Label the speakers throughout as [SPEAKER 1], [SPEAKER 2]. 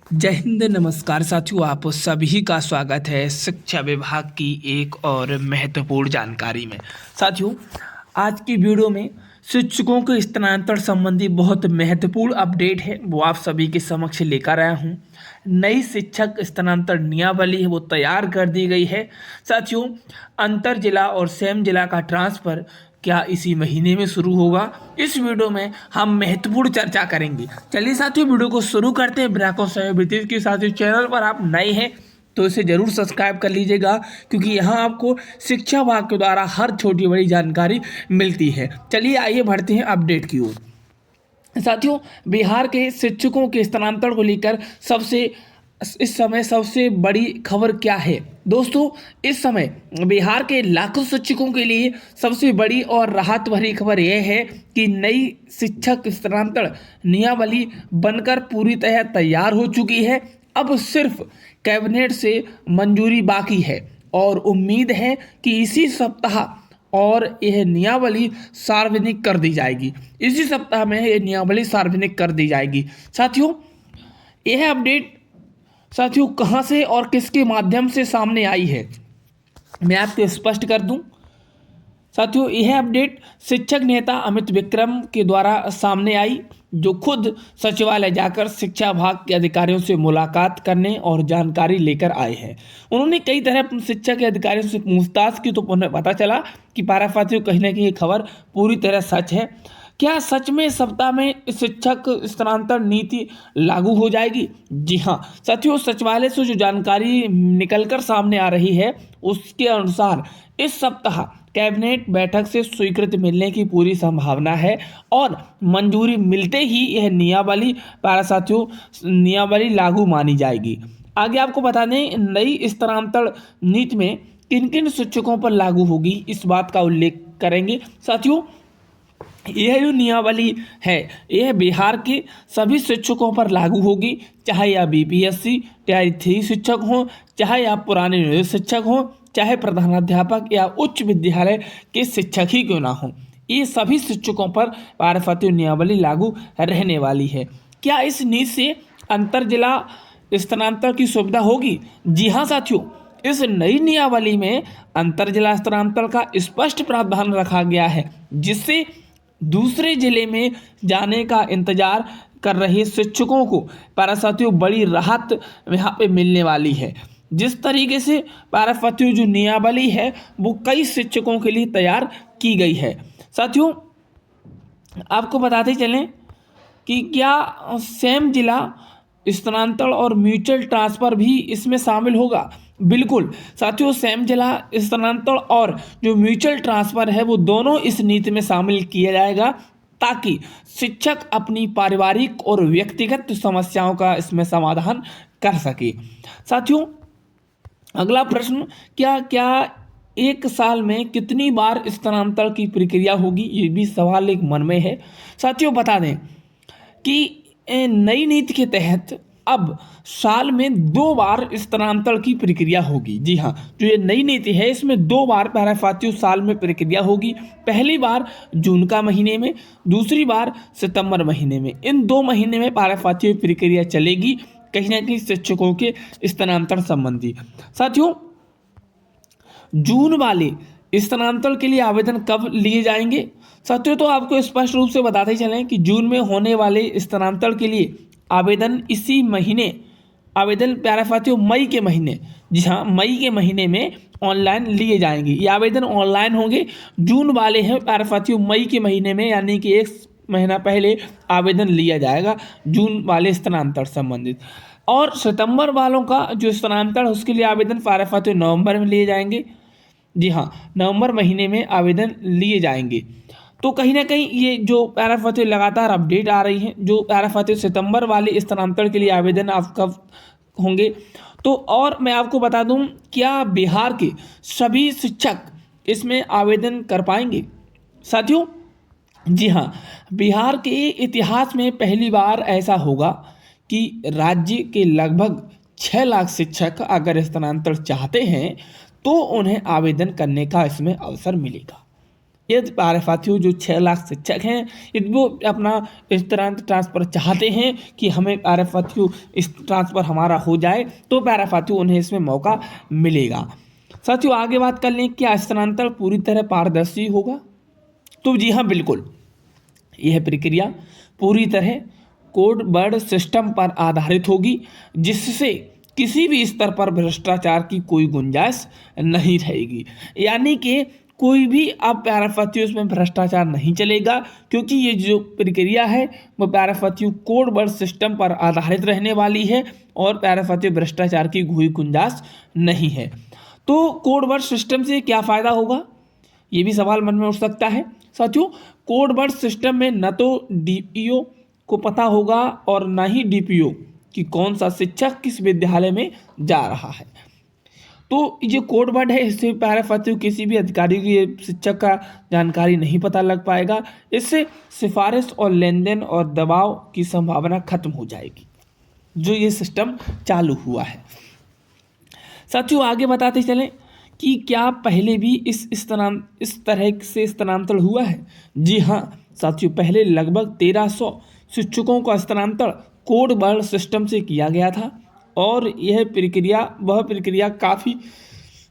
[SPEAKER 1] जय हिंद, नमस्कार साथियों। आप सभी का स्वागत है शिक्षा विभाग की एक और महत्वपूर्ण जानकारी में। साथियों, आज की वीडियो में शिक्षकों के स्थानांतरण संबंधी बहुत महत्वपूर्ण अपडेट है, वो आप सभी के समक्ष लेकर आया हूँ। नई शिक्षक स्थानांतरण नियमावली है वो तैयार कर दी गई है। साथियों, अंतर जिला और सेम जिला का ट्रांसफर क्या इसी महीने में शुरू होगा, इस वीडियो में हम महत्वपूर्ण चर्चा करेंगे। चलिए साथियों, वीडियो को शुरू करते हैं बिना कोई समय व्यतीत के। साथियों, चैनल पर आप नए हैं तो इसे जरूर सब्सक्राइब कर लीजिएगा, क्योंकि यहाँ आपको शिक्षा विभाग के द्वारा हर छोटी बड़ी जानकारी मिलती है। चलिए आइए बढ़ते हैं अपडेट की ओर। साथियों, बिहार के शिक्षकों के स्थानांतरण को लेकर इस समय सबसे बड़ी खबर क्या है? दोस्तों, इस समय बिहार के लाखों शिक्षकों के लिए सबसे बड़ी और राहत भरी खबर यह है कि नई शिक्षक स्थानांतरण नियमावली बनकर पूरी तरह तैयार हो चुकी है। अब सिर्फ कैबिनेट से मंजूरी बाकी है और उम्मीद है कि इसी सप्ताह और यह नियमावली सार्वजनिक कर दी जाएगी। इसी सप्ताह में यह नियमावली सार्वजनिक कर दी जाएगी। साथियों, यह अपडेट कहां से और किसके माध्यम से सामने आई है, मैं आपको स्पष्ट कर दूं। साथियों, यह अपडेट शिक्षक नेता अमित विक्रम के द्वारा सामने आई, जो खुद सचिवालय जाकर शिक्षा विभाग के अधिकारियों से मुलाकात करने और जानकारी लेकर आए हैं। उन्होंने कई तरह शिक्षा के अधिकारियों से पूछताछ की, तो उन्हें पता चला कि पाराफातियों कहीं ना कहीं ये खबर पूरी तरह सच है। क्या सच में सप्ताह में शिक्षक स्थानांतरण नीति लागू हो जाएगी? जी हाँ साथियों, सचिवालय से जो जानकारी निकलकर सामने आ रही है उसके अनुसार इस सप्ताह कैबिनेट बैठक से स्वीकृति मिलने की पूरी संभावना है और मंजूरी मिलते ही यह नियमावली लागू मानी जाएगी। आगे आपको बता दें, नई स्थानांतरण नीति में किन किन शिक्षकों पर लागू होगी, इस बात का उल्लेख करेंगे। साथियों, यह जो नियमावली है यह बिहार के सभी शिक्षकों पर लागू होगी, चाहे आप बीपीएससी टायर 3 शिक्षक हों, चाहे आप पुराने नियोजित शिक्षक हों, चाहे प्रधानाध्यापक या उच्च विद्यालय के शिक्षक ही क्यों ना हों। ये सभी शिक्षकों पर पारिपत्र नियमावली लागू रहने वाली है। क्या इस नीति से अंतर जिला स्थानांतरण की सुविधा होगी? जी हाँ साथियों, इस नई नियमावली में अंतर जिला स्थानांतरण का स्पष्ट प्रावधान रखा गया है, जिससे दूसरे जिले में जाने का इंतजार कर रहे शिक्षकों को पारासाथियों बड़ी राहत यहाँ पे मिलने वाली है। जिस तरीके से पारासाथियों जो नियमावली है वो कई शिक्षकों के लिए तैयार की गई है। साथियों, आपको बताते चलें कि क्या सेम जिला स्थानांतरण और म्यूचुअल ट्रांसफर भी इसमें शामिल होगा? बिल्कुल साथियों, सेम जिला स्थानांतरण और जो म्यूचुअल ट्रांसफर है वो दोनों इस नीति में शामिल किया जाएगा, ताकि शिक्षक अपनी पारिवारिक और व्यक्तिगत समस्याओं का इसमें समाधान कर सके। साथियों, अगला प्रश्न, क्या एक साल में कितनी बार स्थानांतरण की प्रक्रिया होगी? ये भी सवाल एक मन में है। साथियों, बता दें कि नई नीति के तहत अब साल में 2 बार स्थानांतरण की प्रक्रिया होगी। जी हाँ, जो ये नई नीति है इसमें 2 बार पाराफातियों साल में प्रक्रिया होगी। पहली बार जून का महीने में, दूसरी बार सितंबर महीने में। इन 2 महीने में पाराफातियों प्रक्रिया चलेगी कहीं ना कहीं शिक्षकों के स्थानांतरण संबंधी। साथियों, जून वाले स्थानांतरण के लिए आवेदन कब लिए जाएंगे? साथियों, तो आपको स्पष्ट रूप से बताते चलें कि जून में होने वाले स्थानांतरण के लिए आवेदन इसी महीने, आवेदन पाराफातियों मई के महीने, जी हाँ मई के महीने में ऑनलाइन लिए जाएंगे। ये आवेदन ऑनलाइन होंगे। जून वाले हैं पाराफातियों मई के महीने में, यानी कि 1 महीना पहले आवेदन लिया जाएगा जून वाले स्थानांतरण संबंधित। और सितंबर वालों का जो स्थानांतरण उसके लिए आवेदन पाराफातियों नवंबर में लिए जाएंगे। जी हाँ, नवंबर महीने में आवेदन लिए जाएंगे। तो कहीं ना कहीं ये जो पाराफातियों लगातार अपडेट आ रही हैं, जो पाराफातियों सितंबर वाले स्थानांतरण के लिए आवेदन आप कब होंगे। तो और मैं आपको बता दूं, क्या बिहार के सभी शिक्षक इसमें आवेदन कर पाएंगे? साथियों, जी हाँ, बिहार के इतिहास में पहली बार ऐसा होगा कि राज्य के लगभग 6 लाख शिक्षक अगर स्थानांतरण चाहते हैं तो उन्हें आवेदन करने का इसमें अवसर मिलेगा। यदि प्यारे जो 6 लाख शिक्षक हैं यदि वो अपना स्थानांतरण ट्रांसफ़र चाहते हैं कि हमें प्यारे इस ट्रांसफ़र हमारा हो जाए, तो प्यारे उन्हें इसमें मौका मिलेगा। साथियों आगे बात कर लें, क्या स्थानांतरण पूरी तरह पारदर्शी होगा? तो जी हाँ, बिल्कुल। यह प्रक्रिया पूरी तरह कोड वर्ड सिस्टम पर आधारित होगी, जिससे किसी भी स्तर पर भ्रष्टाचार की कोई गुंजाइश नहीं रहेगी। यानी कि कोई भी अब प्यारे उसमें भ्रष्टाचार नहीं चलेगा, क्योंकि ये जो प्रक्रिया है वो प्यारे कोड वर्ड सिस्टम पर आधारित रहने वाली है और प्यारे भ्रष्टाचार की कोई गुंजाइश नहीं है। तो कोड वर्ड सिस्टम से क्या फ़ायदा होगा, ये भी सवाल मन में उठ सकता है। साथियों कोड वर्ड सिस्टम में न तो डीपीओ को पता होगा और न ही डीपीओ कि कौन सा शिक्षक किस विद्यालय में जा रहा है। तो ये कोड वर्ड है, इससे प्यारे किसी भी अधिकारी की शिक्षक का जानकारी नहीं पता लग पाएगा। इससे सिफारिश और लेन देन और दबाव की संभावना खत्म हो जाएगी, जो ये सिस्टम चालू हुआ है। साथियों आगे बताते चलें कि क्या पहले भी इस तरह से स्थानांतरण हुआ है? जी हाँ साथियों, पहले लगभग 1300 शिक्षकों का स्थानांतरण कोड वर्ड सिस्टम से किया गया था और वह प्रक्रिया काफ़ी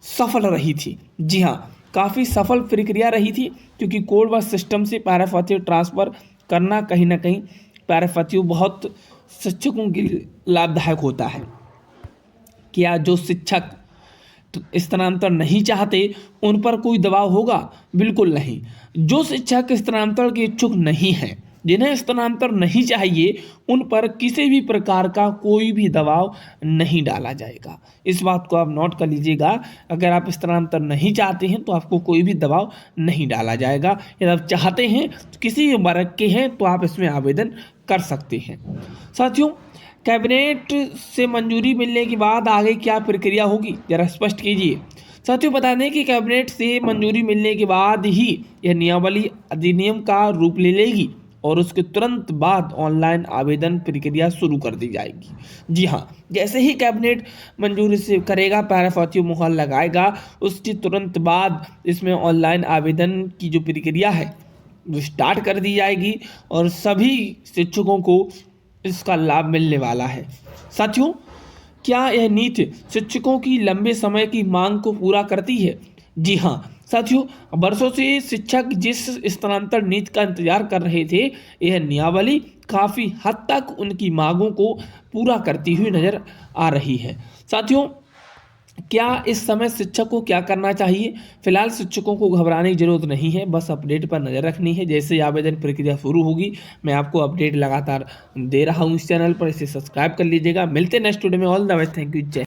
[SPEAKER 1] सफल रही थी। जी हाँ, काफ़ी सफल प्रक्रिया रही थी, क्योंकि कोड वर्ड सिस्टम से प्यारे ट्रांसफ़र करना कहीं ना कहीं प्यारे बहुत शिक्षकों के लिए लाभदायक होता है। क्या जो शिक्षक स्थानांतरण नहीं चाहते उन पर कोई दबाव होगा? बिल्कुल नहीं। जो शिक्षक स्थानांतरण के इच्छुक नहीं हैं, जिन्हें स्थानांतरण नहीं चाहिए, उन पर किसी भी प्रकार का कोई भी दबाव नहीं डाला जाएगा। इस बात को आप नोट कर लीजिएगा। अगर आप स्थानांतरण नहीं चाहते हैं तो आपको कोई भी दबाव नहीं डाला जाएगा। यदि आप चाहते हैं, किसी भी वर्ग के हैं, तो आप इसमें आवेदन कर सकते हैं। साथियों कैबिनेट से मंजूरी मिलने के बाद आगे क्या प्रक्रिया होगी, जरा स्पष्ट कीजिए। साथियों बता दें कि कैबिनेट से मंजूरी मिलने के बाद ही यह नियमावली अधिनियम का रूप ले लेगी और उसके तुरंत बाद ऑनलाइन आवेदन प्रक्रिया शुरू कर दी जाएगी। जी हाँ, जैसे ही कैबिनेट मंजूरी से करेगा, प्यारे मुहर लगाएगा, उसके तुरंत बाद इसमें ऑनलाइन आवेदन की जो प्रक्रिया है वो स्टार्ट कर दी जाएगी और सभी शिक्षकों को इसका लाभ मिलने वाला है। साथियों क्या यह नीति शिक्षकों की लंबे समय की मांग को पूरा करती है? जी हाँ साथियों, वर्षों से शिक्षक जिस स्थानांतरण नीति का इंतजार कर रहे थे, यह नियमावली काफ़ी हद तक उनकी मांगों को पूरा करती हुई नजर आ रही है। साथियों क्या इस समय शिक्षक को क्या करना चाहिए? फिलहाल शिक्षकों को घबराने की जरूरत नहीं है, बस अपडेट पर नज़र रखनी है। जैसे आवेदन प्रक्रिया शुरू होगी मैं आपको अपडेट लगातार दे रहा हूँ इस चैनल पर, इसे सब्सक्राइब कर लीजिएगा। मिलते हैं नेक्स्ट वीडियो में। All the best, thank you, जय।